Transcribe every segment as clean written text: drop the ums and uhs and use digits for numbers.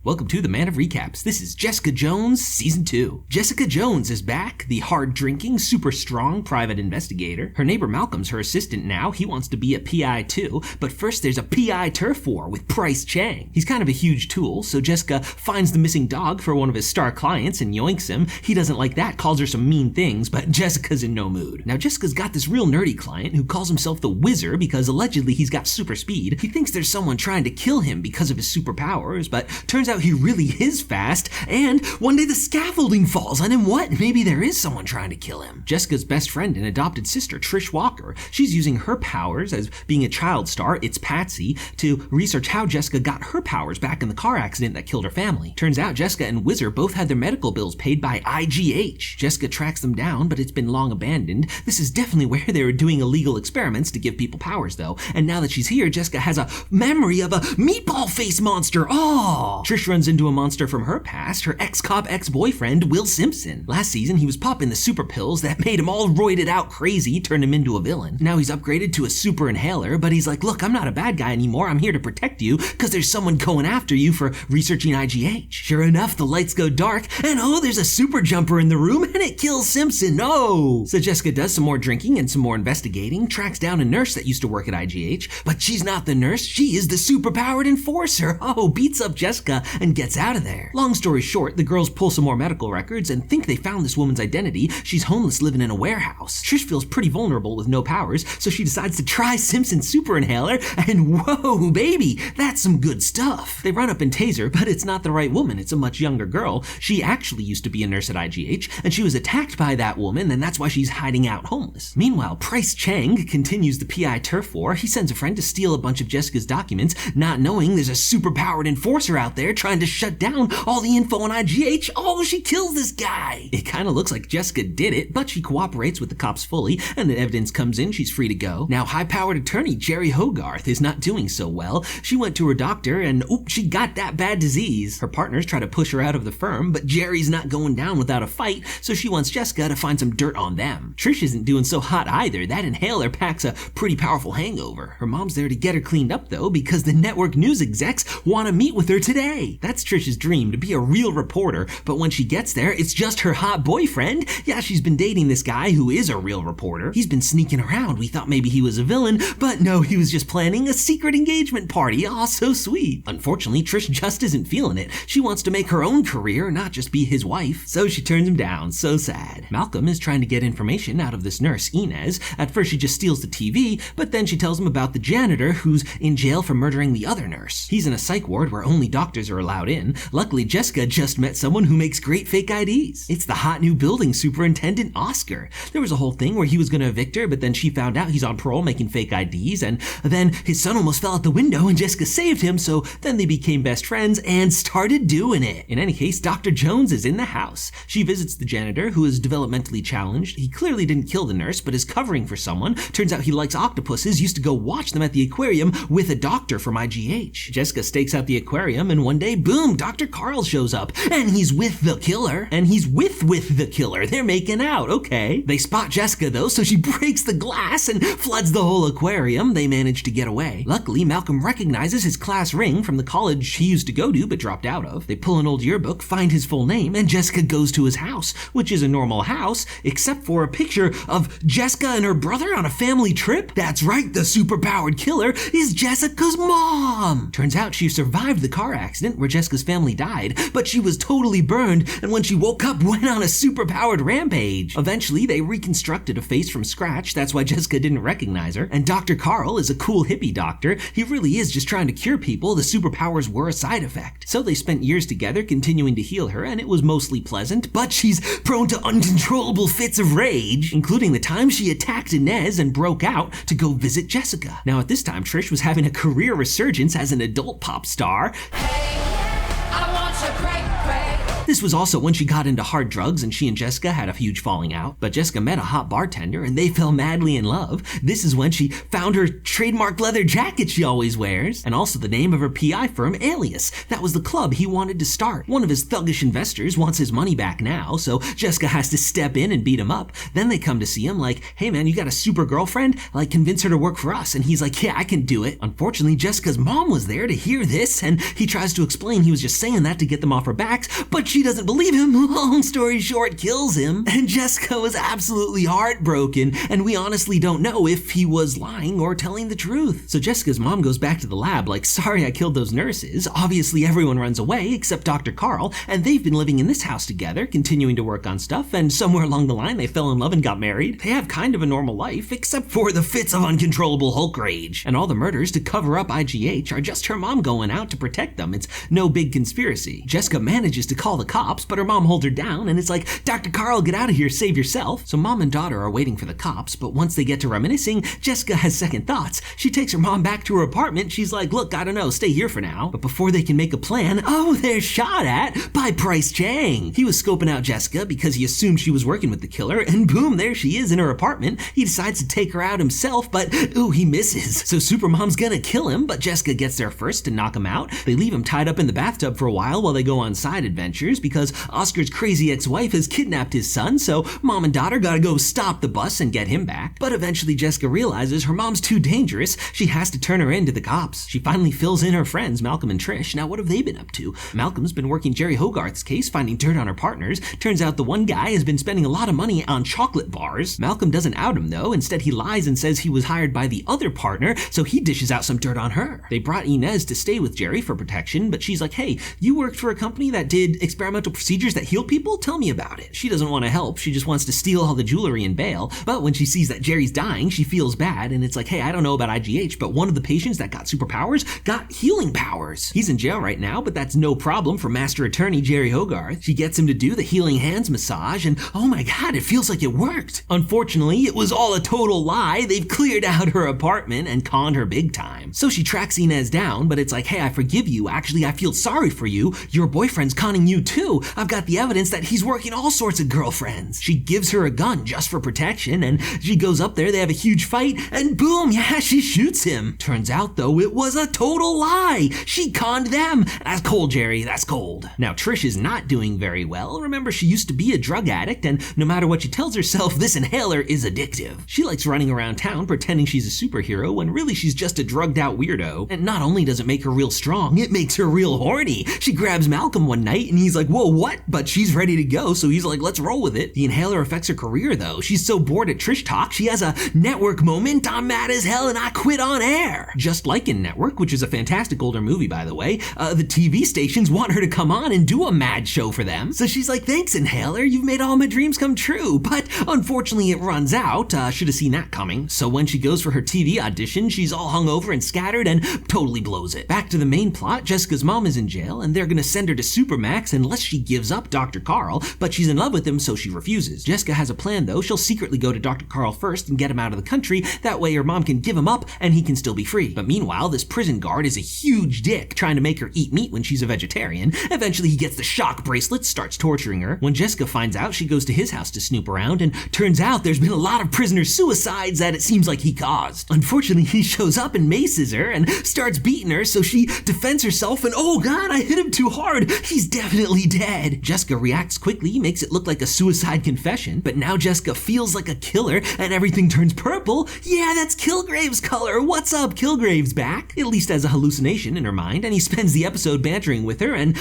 Welcome to the Man of Recaps. This is Jessica Jones, Season 2. Jessica Jones is back, the hard-drinking, super strong private investigator. Her neighbor Malcolm's her assistant now. He wants to be a PI too, but first there's a PI turf war with Price Chang. He's kind of a huge tool, so Jessica finds the missing dog for one of his star clients and yoinks him. He doesn't like that, calls her some mean things, but Jessica's in no mood. Now Jessica's got this real nerdy client who calls himself the Wizard because allegedly he's got super speed. He thinks there's someone trying to kill him because of his superpowers, but turns out he really is fast, and one day the scaffolding falls on him. What? Maybe there is someone trying to kill him. Jessica's best friend and adopted sister, Trish Walker, she's using her powers as being a child star, it's Patsy, to research how Jessica got her powers back in the car accident that killed her family. Turns out Jessica and Wizard both had their medical bills paid by IGH. Jessica tracks them down, but it's been long abandoned. This is definitely where they were doing illegal experiments to give people powers though, and now that she's here, Jessica has a memory of a meatball face monster. Oh! Trish runs into a monster from her past, her ex-cop ex-boyfriend, Will Simpson. Last season, he was popping the super pills that made him all roided out crazy, turned him into a villain. Now he's upgraded to a super inhaler, but he's like, look, I'm not a bad guy anymore. I'm here to protect you because there's someone going after you for researching IGH. Sure enough, the lights go dark, and oh, there's a super jumper in the room, and it kills Simpson. Oh! So Jessica does some more drinking and some more investigating, tracks down a nurse that used to work at IGH, but she's not the nurse, she is the super-powered enforcer. Oh, beats up Jessica and gets out of there. Long story short, the girls pull some more medical records and think they found this woman's identity. She's homeless living in a warehouse. Trish feels pretty vulnerable with no powers, so she decides to try Simpson's super inhaler, and whoa, baby, that's some good stuff. They run up and tase her, but it's not the right woman. It's a much younger girl. She actually used to be a nurse at IGH, and she was attacked by that woman, and that's why she's hiding out homeless. Meanwhile, Price Chang continues the PI turf war. He sends a friend to steal a bunch of Jessica's documents, not knowing there's a super-powered enforcer out there trying to shut down all the info on IGH. Oh, she kills this guy. It kind of looks like Jessica did it, but she cooperates with the cops fully, and the evidence comes in, she's free to go. Now, high-powered attorney Jerry Hogarth is not doing so well. She went to her doctor, and she got that bad disease. Her partners try to push her out of the firm, but Jerry's not going down without a fight, so she wants Jessica to find some dirt on them. Trish isn't doing so hot either. That inhaler packs a pretty powerful hangover. Her mom's there to get her cleaned up, though, because the network news execs want to meet with her today. That's Trish's dream, to be a real reporter, but when she gets there, it's just her hot boyfriend. Yeah, she's been dating this guy who is a real reporter. He's been sneaking around. We thought maybe he was a villain, but no, he was just planning a secret engagement party. Aw, so sweet. Unfortunately, Trish just isn't feeling it. She wants to make her own career, not just be his wife, so she turns him down. So sad. Malcolm is trying to get information out of this nurse, Inez. At first, she just steals the TV, but then she tells him about the janitor who's in jail for murdering the other nurse. He's in a psych ward where only doctors are allowed in. Luckily, Jessica just met someone who makes great fake IDs. It's the hot new building superintendent, Oscar. There was a whole thing where he was going to evict her, but then she found out he's on parole making fake IDs, and then his son almost fell out the window and Jessica saved him, so then they became best friends and started doing it. In any case, Dr. Jones is in the house. She visits the janitor, who is developmentally challenged. He clearly didn't kill the nurse, but is covering for someone. Turns out he likes octopuses, used to go watch them at the aquarium with a doctor from IGH. Jessica stakes out the aquarium, and one day, boom, Dr. Carl shows up, and he's with the killer, and he's with the killer. They're making out, okay. They spot Jessica though, so she breaks the glass and floods the whole aquarium. They manage to get away. Luckily, Malcolm recognizes his class ring from the college he used to go to but dropped out of. They pull an old yearbook, find his full name, and Jessica goes to his house, which is a normal house, except for a picture of Jessica and her brother on a family trip. That's right, the superpowered killer is Jessica's mom. Turns out she survived the car accident where Jessica's family died, but she was totally burned, and when she woke up, went on a superpowered rampage. Eventually, they reconstructed a face from scratch. That's why Jessica didn't recognize her. And Dr. Carl is a cool hippie doctor. He really is just trying to cure people. The superpowers were a side effect. So they spent years together continuing to heal her, and it was mostly pleasant, but she's prone to uncontrollable fits of rage, including the time she attacked Inez and broke out to go visit Jessica. Now at this time, Trish was having a career resurgence as an adult pop star. Hey, I want your crack, crack. This was also when she got into hard drugs and she and Jessica had a huge falling out, but Jessica met a hot bartender and they fell madly in love. This is when she found her trademark leather jacket she always wears, and also the name of her PI firm, Alias. That was the club he wanted to start. One of his thuggish investors wants his money back now, so Jessica has to step in and beat him up. Then they come to see him like, hey man, you got a super girlfriend? Like, convince her to work for us. And he's like, yeah, I can do it. Unfortunately, Jessica's mom was there to hear this, and he tries to explain he was just saying that to get them off her backs, but she doesn't believe him. Long story short, kills him. And Jessica was absolutely heartbroken, and we honestly don't know if he was lying or telling the truth. So Jessica's mom goes back to the lab like, sorry I killed those nurses. Obviously everyone runs away except Dr. Carl, and they've been living in this house together, continuing to work on stuff, and somewhere along the line they fell in love and got married. They have kind of a normal life, except for the fits of uncontrollable Hulk rage. And all the murders to cover up IGH are just her mom going out to protect them. It's no big conspiracy. Jessica manages to call the cops, but her mom holds her down, and it's like, Dr. Carl, get out of here, save yourself. So mom and daughter are waiting for the cops, but once they get to reminiscing, Jessica has second thoughts. She takes her mom back to her apartment. She's like, look, I don't know, stay here for now. But before they can make a plan, oh, they're shot at by Price Chang. He was scoping out Jessica because he assumed she was working with the killer, and boom, there she is in her apartment. He decides to take her out himself, but ooh, he misses. So Supermom's gonna kill him, but Jessica gets there first to knock him out. They leave him tied up in the bathtub for a while they go on side adventures because Oscar's crazy ex-wife has kidnapped his son, so mom and daughter gotta go stop the bus and get him back. But eventually Jessica realizes her mom's too dangerous. She has to turn her in to the cops. She finally fills in her friends, Malcolm and Trish. Now what have they been up to? Malcolm's been working Jerry Hogarth's case, finding dirt on her partners. Turns out the one guy has been spending a lot of money on chocolate bars. Malcolm doesn't out him though. Instead he lies and says he was hired by the other partner, so he dishes out some dirt on her. They brought Inez to stay with Jerry for protection, but she's like, hey, you worked for a company that did experimental procedures that heal people? Tell me about it. She doesn't want to help. She just wants to steal all the jewelry and bail. But when she sees that Jerry's dying, she feels bad, and it's like, hey, I don't know about IGH, but one of the patients that got superpowers got healing powers. He's in jail right now, but that's no problem for Master Attorney Jerry Hogarth. She gets him to do the healing hands massage, and oh my god, it feels like it worked. Unfortunately, it was all a total lie. They've cleared out her apartment and conned her big time. So she tracks Inez down, but it's like, hey, I forgive you. Actually, I feel sorry for you. Your boyfriend's conning you too. I've got the evidence that he's working all sorts of girlfriends. She gives her a gun just for protection, and she goes up there, they have a huge fight, and boom, yeah, she shoots him. Turns out though, it was a total lie. She conned them. That's cold, Jerry, that's cold. Now Trish is not doing very well. Remember, she used to be a drug addict, and no matter what she tells herself, this inhaler is addictive. She likes running around town pretending she's a superhero when really she's just a drugged out weirdo. And not only does it make her real strong, it makes her real horny. She grabs Malcolm one night and he's like, whoa, what? But she's ready to go, so he's like, let's roll with it. The inhaler affects her career though. She's so bored at Trish talk, she has a network moment. I'm mad as hell and I quit on air. Just like in Network, which is a fantastic older movie by the way, the TV stations want her to come on and do a mad show for them. So she's like, thanks inhaler, you've made all my dreams come true. But unfortunately it runs out. Should have seen that coming. So when she goes for her TV audition, she's all hungover and scattered and totally blows it. Back to the main plot, Jessica's mom is in jail and they're gonna send her to Supermax unless she gives up Dr. Carl, but she's in love with him so she refuses. Jessica has a plan though. She'll secretly go to Dr. Carl first and get him out of the country. That way her mom can give him up and he can still be free. But meanwhile, this prison guard is a huge dick trying to make her eat meat when she's a vegetarian. Eventually he gets the shock bracelet, starts torturing her. When Jessica finds out, she goes to his house to snoop around, and turns out there's been a lot of prisoner suicides that it seems like he caused. Unfortunately, he shows up and maces her and starts beating her, so she defends herself and oh god, I hit him too hard. He's definitely dead. Jessica reacts quickly, makes it look like a suicide confession, but now Jessica feels like a killer and everything turns purple. Yeah, that's Kilgrave's color. What's up? Kilgrave's back. At least as a hallucination in her mind, and he spends the episode bantering with her and,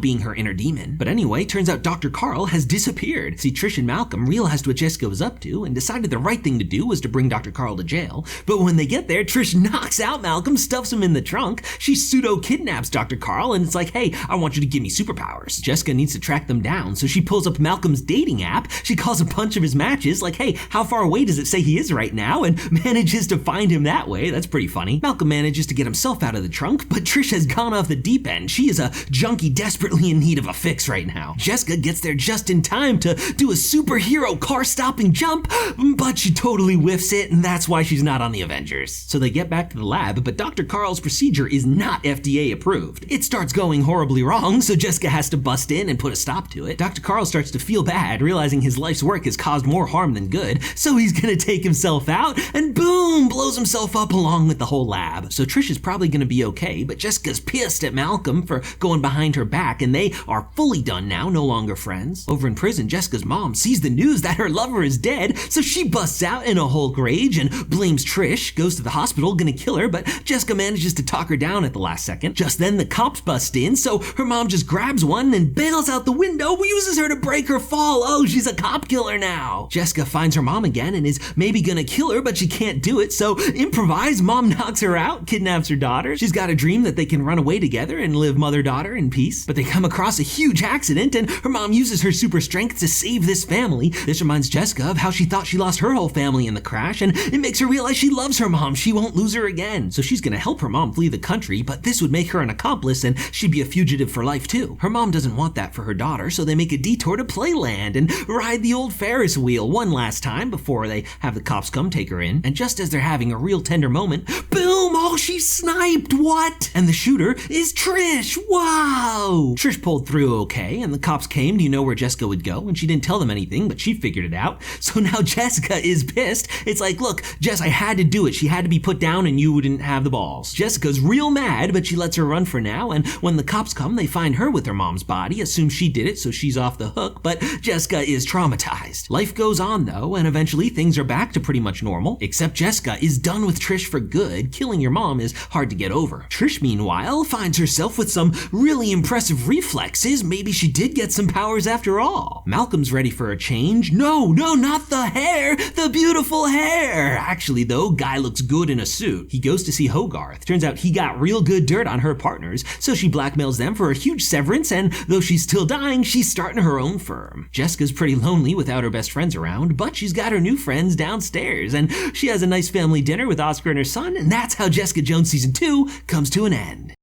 being her inner demon. But anyway, turns out Dr. Carl has disappeared. See, Trish and Malcolm realized what Jessica was up to and decided the right thing to do was to bring Dr. Carl to jail. But when they get there, Trish knocks out Malcolm, stuffs him in the trunk. She pseudo-kidnaps Dr. Carl and it's like, hey, I want you to give me superpowers. Jessica needs to track them down, so she pulls up Malcolm's dating app. She calls a bunch of his matches, like, hey, how far away does it say he is right now? And manages to find him that way. That's pretty funny. Malcolm manages to get himself out of the trunk, but Trish has gone off the deep end. She is a junkie desperately in need of a fix right now. Jessica gets there just in time to do a superhero car-stopping jump, but she totally whiffs it, and that's why she's not on the Avengers. So they get back to the lab, but Dr. Carl's procedure is not FDA approved. It starts going horribly wrong, so Jessica has has to bust in and put a stop to it. Dr. Carl starts to feel bad, realizing his life's work has caused more harm than good, so he's gonna take himself out, and boom, blows himself up along with the whole lab. So Trish is probably gonna be okay, but Jessica's pissed at Malcolm for going behind her back, and they are fully done now, no longer friends. Over in prison, Jessica's mom sees the news that her lover is dead, so she busts out in a Hulk rage and blames Trish, goes to the hospital, gonna kill her, but Jessica manages to talk her down at the last second. Just then the cops bust in, so her mom just grabs one and bails out the window, uses her to break her fall. Oh, she's a cop killer now. Jessica finds her mom again and is maybe gonna kill her, but she can't do it, so improvise, mom knocks her out, kidnaps her daughter. She's got a dream that they can run away together and live mother-daughter in peace, but they come across a huge accident and her mom uses her super strength to save this family. This reminds Jessica of how she thought she lost her whole family in the crash, and it makes her realize she loves her mom. She won't lose her again. So she's gonna help her mom flee the country, but this would make her an accomplice and she'd be a fugitive for life too. Her mom doesn't want that for her daughter, so they make a detour to Playland and ride the old Ferris wheel one last time before they have the cops come take her in. And just as they're having a real tender moment, boom, oh, she's sniped, what? And the shooter is Trish, wow! Trish pulled through okay, and the cops came. Do you know where Jessica would go? And she didn't tell them anything, but she figured it out. So now Jessica is pissed. It's like, look, Jess, I had to do it. She had to be put down and you didn't have the balls. Jessica's real mad, but she lets her run for now, and when the cops come, they find her with her mom's body, assume she did it, so she's off the hook, but Jessica is traumatized. Life goes on though, and eventually things are back to pretty much normal, except Jessica is done with Trish for good. Killing your mom is hard to get over. Trish, meanwhile, finds herself with some really impressive reflexes. Maybe she did get some powers after all. Malcolm's ready for a change. No, not the hair, the beautiful hair. Actually though, guy looks good in a suit. He goes to see Hogarth. Turns out he got real good dirt on her partners, so she blackmails them for a huge severance, and though she's still dying, she's starting her own firm. Jessica's pretty lonely without her best friends around, but she's got her new friends downstairs, and she has a nice family dinner with Oscar and her son, and that's how Jessica Jones Season 2 comes to an end.